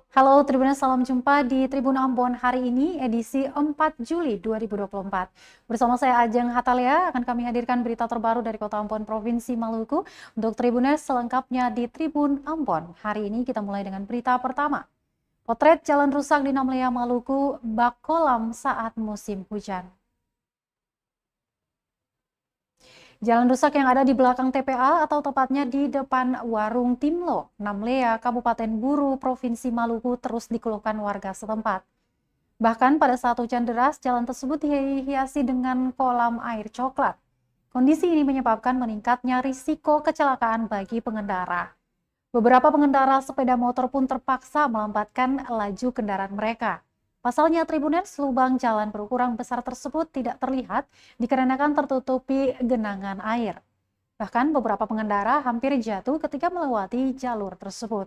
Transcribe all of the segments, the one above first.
Halo Tribuners, salam jumpa di Tribun Ambon hari ini edisi 4 Juli 2024. Bersama saya Ajeng Hatalia akan kami hadirkan berita terbaru dari Kota Ambon, Provinsi Maluku. Untuk Tribuners selengkapnya di Tribun Ambon. Hari ini kita mulai dengan berita pertama. Potret jalan rusak di Namlea, Maluku, bak kolam saat musim hujan. Jalan rusak yang ada di belakang TPA atau tepatnya di depan Warung Timlo, Namlea, Kabupaten Buru, Provinsi Maluku terus dikeluhkan warga setempat. Bahkan pada saat hujan deras, jalan tersebut dihiasi dengan kolam air coklat. Kondisi ini menyebabkan meningkatnya risiko kecelakaan bagi pengendara. Beberapa pengendara sepeda motor pun terpaksa melambatkan laju kendaraan mereka. Pasalnya Tribuners, lubang jalan berukuran besar tersebut tidak terlihat dikarenakan tertutupi genangan air. Bahkan beberapa pengendara hampir jatuh ketika melewati jalur tersebut.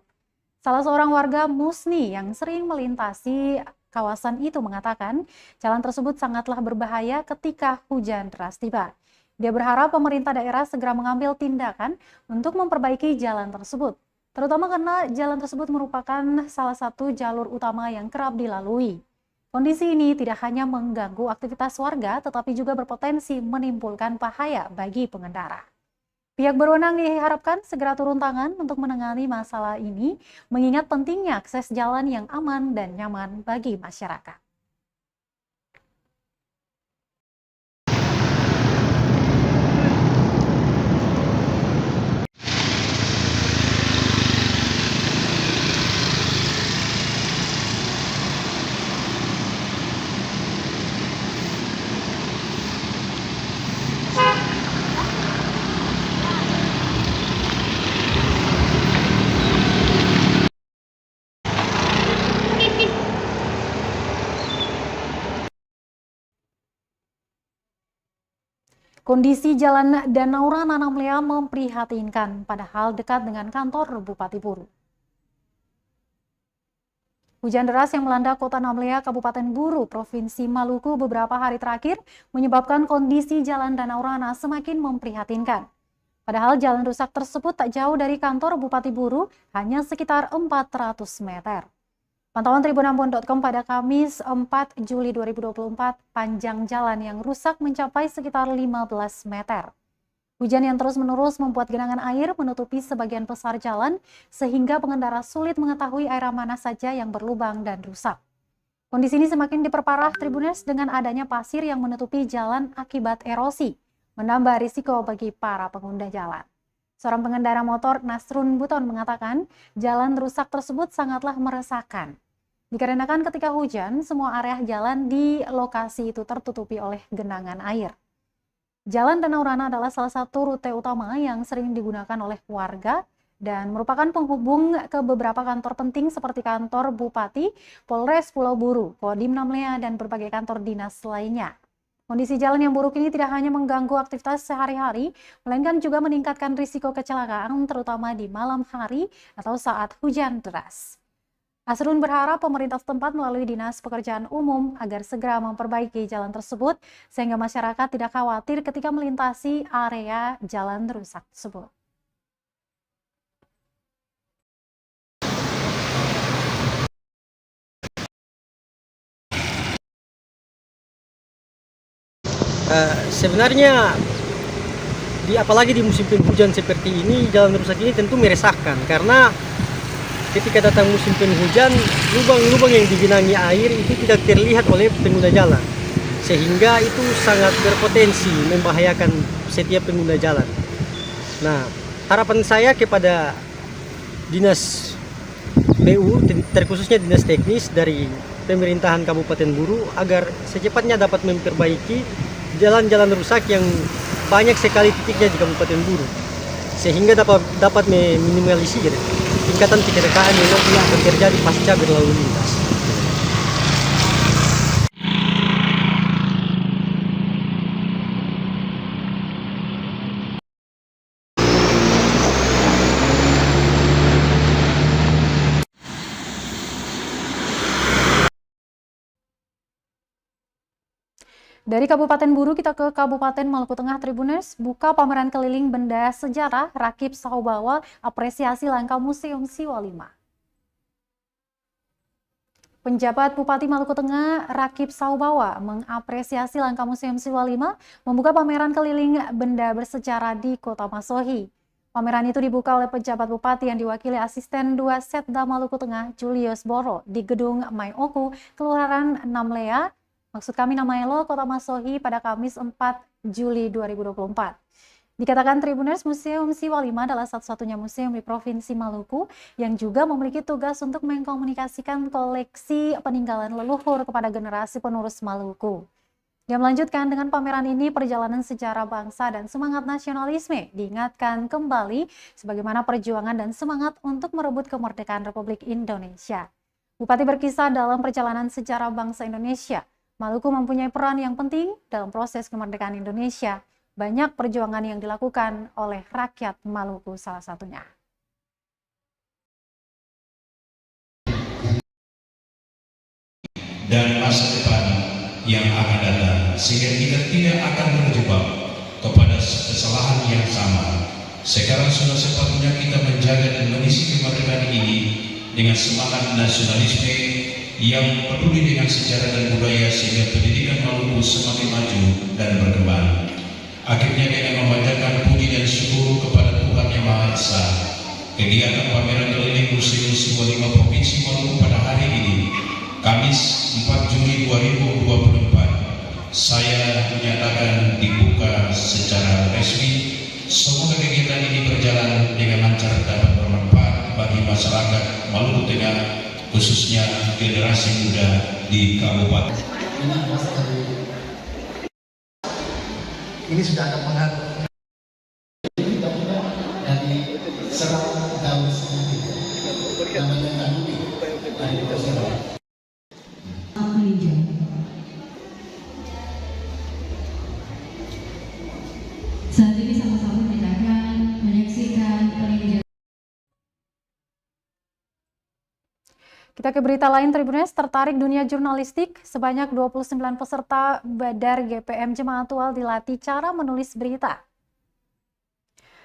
Salah seorang warga Musni yang sering melintasi kawasan itu mengatakan jalan tersebut sangatlah berbahaya ketika hujan deras tiba. Dia berharap pemerintah daerah segera mengambil tindakan untuk memperbaiki jalan tersebut, terutama karena jalan tersebut merupakan salah satu jalur utama yang kerap dilalui. Kondisi ini tidak hanya mengganggu aktivitas warga, tetapi juga berpotensi menimbulkan bahaya bagi pengendara. Pihak berwenang diharapkan segera turun tangan untuk menangani masalah ini, mengingat pentingnya akses jalan yang aman dan nyaman bagi masyarakat. Kondisi jalan Danau Rana Namlea memprihatinkan, padahal dekat dengan kantor Bupati Buru. Hujan deras yang melanda kota Namlea, Kabupaten Buru, Provinsi Maluku beberapa hari terakhir menyebabkan kondisi jalan Danau Rana semakin memprihatinkan. Padahal jalan rusak tersebut tak jauh dari kantor Bupati Buru, hanya sekitar 400 meter. Pantauan tribunambon.com pada Kamis 4 Juli 2024, panjang jalan yang rusak mencapai sekitar 15 meter. Hujan yang terus-menerus membuat genangan air menutupi sebagian besar jalan, sehingga pengendara sulit mengetahui area mana saja yang berlubang dan rusak. Kondisi ini semakin diperparah Tribuners dengan adanya pasir yang menutupi jalan akibat erosi, menambah risiko bagi para pengguna jalan. Seorang pengendara motor, Nasrun Buton, mengatakan jalan rusak tersebut sangatlah meresahkan. Dikarenakan ketika hujan, semua area jalan di lokasi itu tertutupi oleh genangan air. Jalan Danau Rana adalah salah satu rute utama yang sering digunakan oleh warga dan merupakan penghubung ke beberapa kantor penting seperti kantor Bupati, Polres Pulau Buru, Kodim Namlea, dan berbagai kantor dinas lainnya. Kondisi jalan yang buruk ini tidak hanya mengganggu aktivitas sehari-hari, melainkan juga meningkatkan risiko kecelakaan terutama di malam hari atau saat hujan deras. Asrun berharap pemerintah setempat melalui Dinas Pekerjaan Umum agar segera memperbaiki jalan tersebut sehingga masyarakat tidak khawatir ketika melintasi area jalan rusak tersebut. Sebenarnya apalagi di musim penghujan seperti ini, jalan rusak ini tentu meresahkan karena ketika datang musim penghujan, lubang-lubang yang digenangi air itu tidak terlihat oleh pengguna jalan, sehingga itu sangat berpotensi membahayakan setiap pengguna jalan. Nah, harapan saya kepada dinas PU, terkhususnya dinas teknis dari pemerintahan Kabupaten Buru, agar secepatnya dapat memperbaiki jalan-jalan rusak yang banyak sekali titiknya di Kabupaten Buru, sehingga dapat meminimalisir tingkatan kecelakaan yang nanti akan terjadi pasca berlalu lintas. Dari Kabupaten Buru kita ke Kabupaten Maluku Tengah. Tribuners, buka pameran keliling benda sejarah Rakib Saubawa, apresiasi langkah Museum Siwa 5. Penjabat Bupati Maluku Tengah, Rakib Saubawa, mengapresiasi langkah Museum Siwa 5 membuka pameran keliling benda bersejarah di Kota Masohi. Pameran itu dibuka oleh penjabat Bupati yang diwakili Asisten 2 Setda Maluku Tengah, Julius Boro, di Gedung Maioku, Kelurahan Namlea, maksud kami Namaelo, Kota Masohi pada Kamis 4 Juli 2024. Dikatakan Tribuners, Museum Siwa 5 adalah satu-satunya museum di Provinsi Maluku yang juga memiliki tugas untuk mengkomunikasikan koleksi peninggalan leluhur kepada generasi penerus Maluku. Dia melanjutkan, dengan pameran ini perjalanan sejarah bangsa dan semangat nasionalisme diingatkan kembali sebagaimana perjuangan dan semangat untuk merebut kemerdekaan Republik Indonesia. Bupati berkisah, dalam perjalanan sejarah bangsa Indonesia, Maluku mempunyai peran yang penting dalam proses kemerdekaan Indonesia. Banyak perjuangan yang dilakukan oleh rakyat Maluku salah satunya. Dan masa depan yang akan datang, sehingga kita tidak akan terjebak kepada kesalahan yang sama. Sekarang sudah sepatutnya kita menjaga dan mengisi kemerdekaan ini dengan semangat nasionalisme yang peduli dengan sejarah dan budaya, sehingga pendidikan Maluku semakin maju dan berkembang. Akhirnya dengan memanjatkan puji dan syukur kepada Tuhan Yang Maha Esa, kegiatan pameran keliling Museum Siwa 5 Provinsi Maluku pada hari ini, Kamis 4 Juli 2024, saya menyatakan dibuka secara resmi. Semoga kegiatan ini berjalan dengan lancar dan bermanfaat bagi masyarakat Maluku Tengah, khususnya generasi muda di Kabupaten. Ini sudah ada pengaruh dari serang daun sendiri namanya Tanuri dari Kosovo. Saat ini sama-sama kita akan menyaksikan peninjauan. Kita ke berita lain, Tribuners. Tertarik dunia jurnalistik, sebanyak 29 peserta Badar GPM Jemaat Tual dilatih cara menulis berita.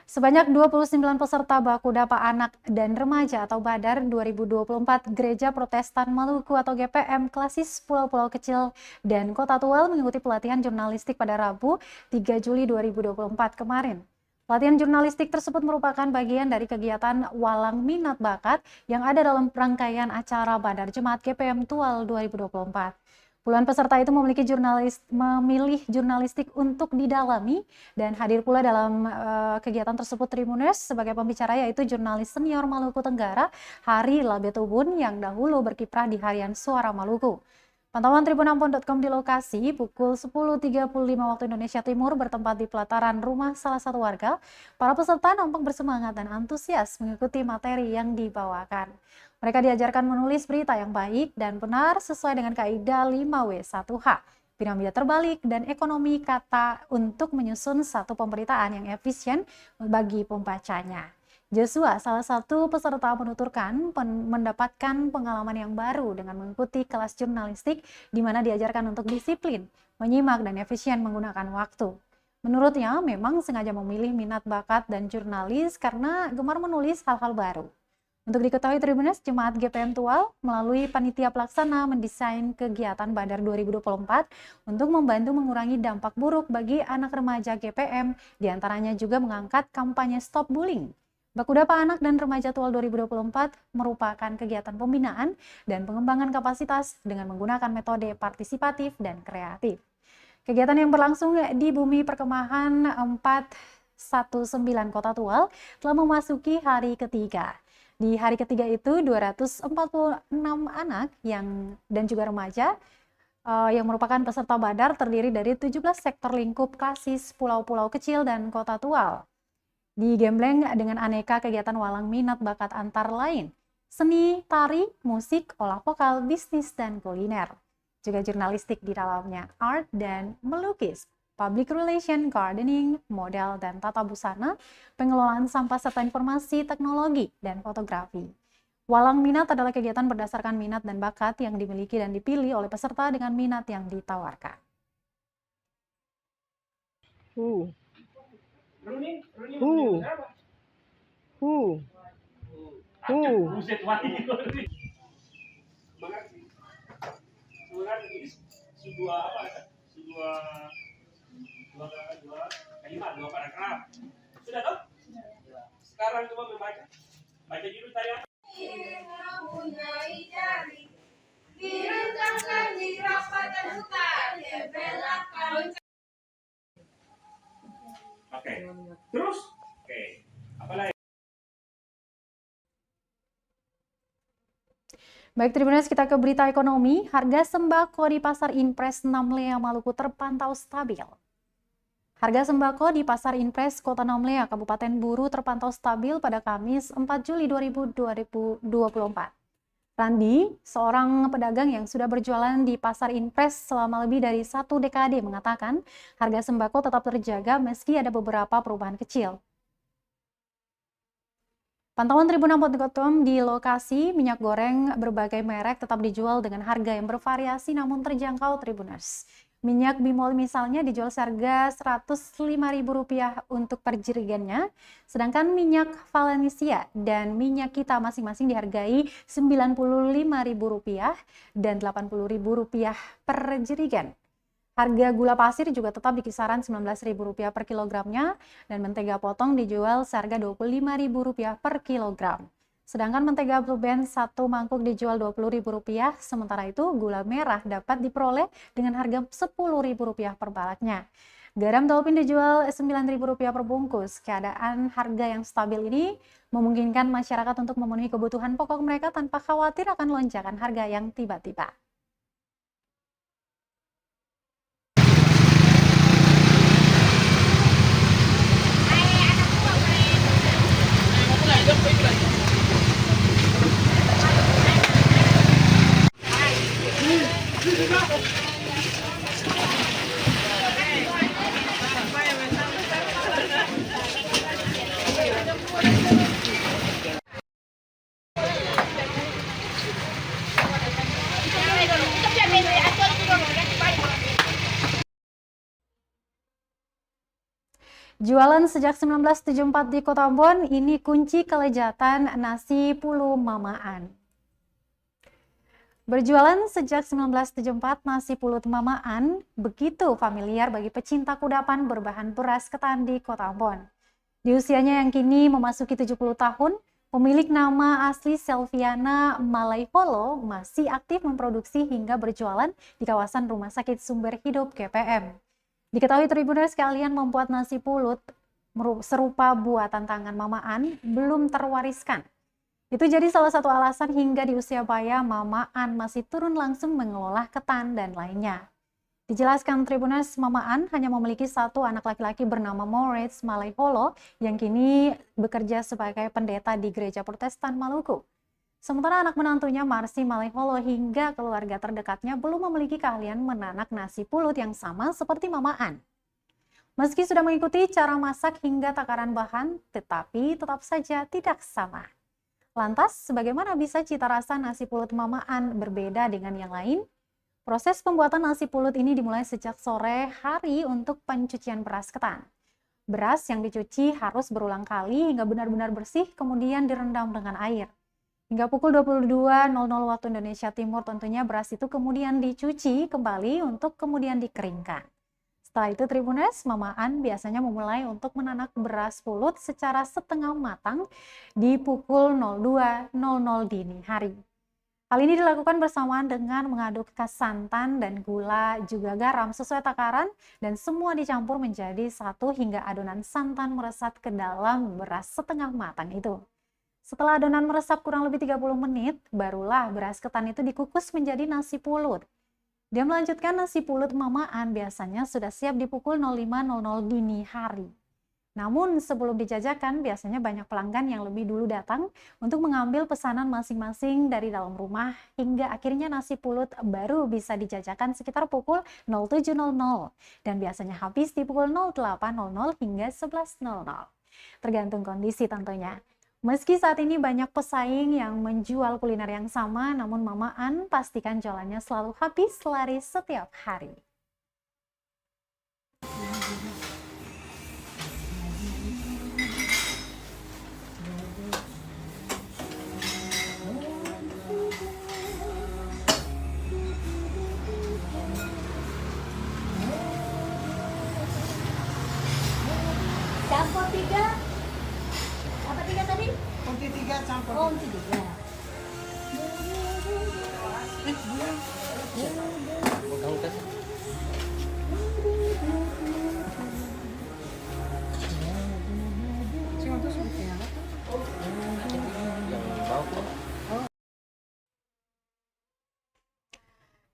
Sebanyak 29 peserta Bakudapa Anak dan Remaja atau Badar 2024 Gereja Protestan Maluku atau GPM Klasis Pulau-Pulau Kecil dan Kota Tual mengikuti pelatihan jurnalistik pada Rabu 3 Juli 2024 kemarin. Pelatihan jurnalistik tersebut merupakan bagian dari kegiatan Walang Minat Bakat yang ada dalam rangkaian acara Badar Jemaat GPM Tual 2024. Puluhan peserta itu memilih jurnalistik untuk didalami dan hadir pula dalam kegiatan tersebut Tribuners sebagai pembicara, yaitu jurnalis senior Maluku Tenggara Hari Labetubun yang dahulu berkiprah di harian Suara Maluku. Pantauan Tribunampon.com di lokasi pukul 10.35 waktu Indonesia Timur bertempat di pelataran rumah salah satu warga. Para peserta nampak bersemangat dan antusias mengikuti materi yang dibawakan. Mereka diajarkan menulis berita yang baik dan benar sesuai dengan kaidah 5W1H, piramida terbalik dan ekonomi kata untuk menyusun satu pemberitaan yang efisien bagi pembacanya. Joshua, salah satu peserta, menuturkan mendapatkan pengalaman yang baru dengan mengikuti kelas jurnalistik di mana diajarkan untuk disiplin, menyimak, dan efisien menggunakan waktu. Menurutnya, memang sengaja memilih minat bakat dan jurnalis karena gemar menulis hal-hal baru. Untuk diketahui Tribuners, Jemaat GPM Tual melalui panitia pelaksana mendesain kegiatan Badar 2024 untuk membantu mengurangi dampak buruk bagi anak remaja GPM, diantaranya juga mengangkat kampanye Stop Bullying. Bakudapa Anak dan Remaja Tual 2024 merupakan kegiatan pembinaan dan pengembangan kapasitas dengan menggunakan metode partisipatif dan kreatif. Kegiatan yang berlangsung di Bumi Perkemahan 419 Kota Tual telah memasuki hari ketiga. Di hari ketiga itu 246 anak dan juga remaja yang merupakan peserta Badar terdiri dari 17 sektor lingkup klasis pulau-pulau kecil dan Kota Tual. Digembleng dengan aneka kegiatan walang minat bakat antar lain, seni, tari, musik, olah vokal, bisnis, dan kuliner. Juga jurnalistik di dalamnya, art dan melukis, public relation, gardening, model dan tata busana, pengelolaan sampah serta informasi, teknologi, dan fotografi. Walang minat adalah kegiatan berdasarkan minat dan bakat yang dimiliki dan dipilih oleh peserta dengan minat yang ditawarkan. dua kalimat, dua paragraf. Sudah toh? Sekarang coba membaca. Baca dulu saya. Oke. Terus? Oke. Apa lagi? Baik, Tribuners, kita ke berita ekonomi. Harga sembako di Pasar Impres Namlea, Maluku terpantau stabil. Harga sembako di Pasar Impres Kota Namlea, Kabupaten Buru terpantau stabil pada Kamis 4 Juli 2024. Randi, seorang pedagang yang sudah berjualan di Pasar Impres selama lebih dari 1 dekade, mengatakan harga sembako tetap terjaga meski ada beberapa perubahan kecil. Pantauan Tribun6.com di lokasi, minyak goreng berbagai merek tetap dijual dengan harga yang bervariasi namun terjangkau, Tribuners. Minyak Bimol misalnya dijual seharga Rp105.000 untuk per jerigennya, sedangkan minyak Valencia dan minyak kita masing-masing dihargai Rp95.000 dan Rp80.000 per jerigen. Harga gula pasir juga tetap di kisaran Rp19.000 per kilogramnya dan mentega potong dijual seharga Rp25.000 per kilogram. Sedangkan mentega Blue Band 1 mangkuk dijual Rp20.000, sementara itu gula merah dapat diperoleh dengan harga Rp10.000 per balaknya. Garam Dolphin dijual Rp9.000 per bungkus. Keadaan harga yang stabil ini memungkinkan masyarakat untuk memenuhi kebutuhan pokok mereka tanpa khawatir akan lonjakan harga yang tiba-tiba. Jualan sejak 1974 di Kota Ambon, ini kunci kelezatan nasi pulut mamaan. Berjualan sejak 1974, nasi pulut mamaan begitu familiar bagi pecinta kudapan berbahan beras ketan di Kota Ambon. Di usianya yang kini memasuki 70 tahun, pemilik nama asli Selviana Malaiholo masih aktif memproduksi hingga berjualan di kawasan Rumah Sakit Sumber Hidup GPM. Diketahui Tribuners sekalian, membuat nasi pulut serupa buatan tangan mamaan belum terwariskan. Itu jadi salah satu alasan hingga di usia baya mamaan masih turun langsung mengelola ketan dan lainnya. Dijelaskan Tribuners, mamaan hanya memiliki satu anak laki-laki bernama Moritz Malaiholo yang kini bekerja sebagai pendeta di Gereja Protestan Maluku. Sementara anak menantunya Marsi Malaiholo hingga keluarga terdekatnya belum memiliki keahlian menanak nasi pulut yang sama seperti mamaan. Meski sudah mengikuti cara masak hingga takaran bahan, tetapi tetap saja tidak sama. Lantas, bagaimana bisa cita rasa nasi pulut mamaan berbeda dengan yang lain? Proses pembuatan nasi pulut ini dimulai sejak sore hari untuk pencucian beras ketan. Beras yang dicuci harus berulang kali hingga benar-benar bersih, kemudian direndam dengan air. Hingga pukul 22.00 waktu Indonesia Timur tentunya beras itu kemudian dicuci kembali untuk kemudian dikeringkan. Setelah itu Tribuners, mamaan biasanya memulai untuk menanak beras pulut secara setengah matang di pukul 02.00 dini hari. Hal ini dilakukan bersamaan dengan mengaduk santan dan gula juga garam sesuai takaran dan semua dicampur menjadi satu hingga adonan santan meresap ke dalam beras setengah matang itu. Setelah adonan meresap kurang lebih 30 menit, barulah beras ketan itu dikukus menjadi nasi pulut. Dia melanjutkan nasi pulut mamaan biasanya sudah siap di pukul 05.00 dini hari. Namun sebelum dijajakan, biasanya banyak pelanggan yang lebih dulu datang untuk mengambil pesanan masing-masing dari dalam rumah hingga akhirnya nasi pulut baru bisa dijajakan sekitar pukul 07.00 dan biasanya habis di pukul 08.00 hingga 11.00. Tergantung kondisi tentunya. Meski saat ini banyak pesaing yang menjual kuliner yang sama, namun mamaan pastikan jualannya selalu habis laris setiap hari.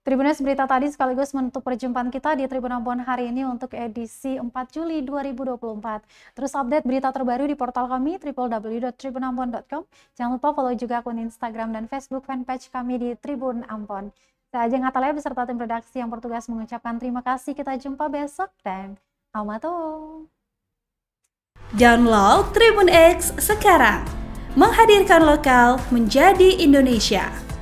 Tribunes berita tadi sekaligus menutup perjumpaan kita di Tribun Ambon hari ini untuk edisi 4 Juli 2024. Terus update berita terbaru di portal kami www.tribunambon.com. Jangan lupa follow juga akun Instagram dan Facebook fanpage kami di Tribun Ambon. Saya Ajeng Atalaya beserta tim redaksi yang bertugas mengucapkan terima kasih. Kita jumpa besok dan Aumato. Download Tribun X sekarang. Menghadirkan lokal menjadi Indonesia.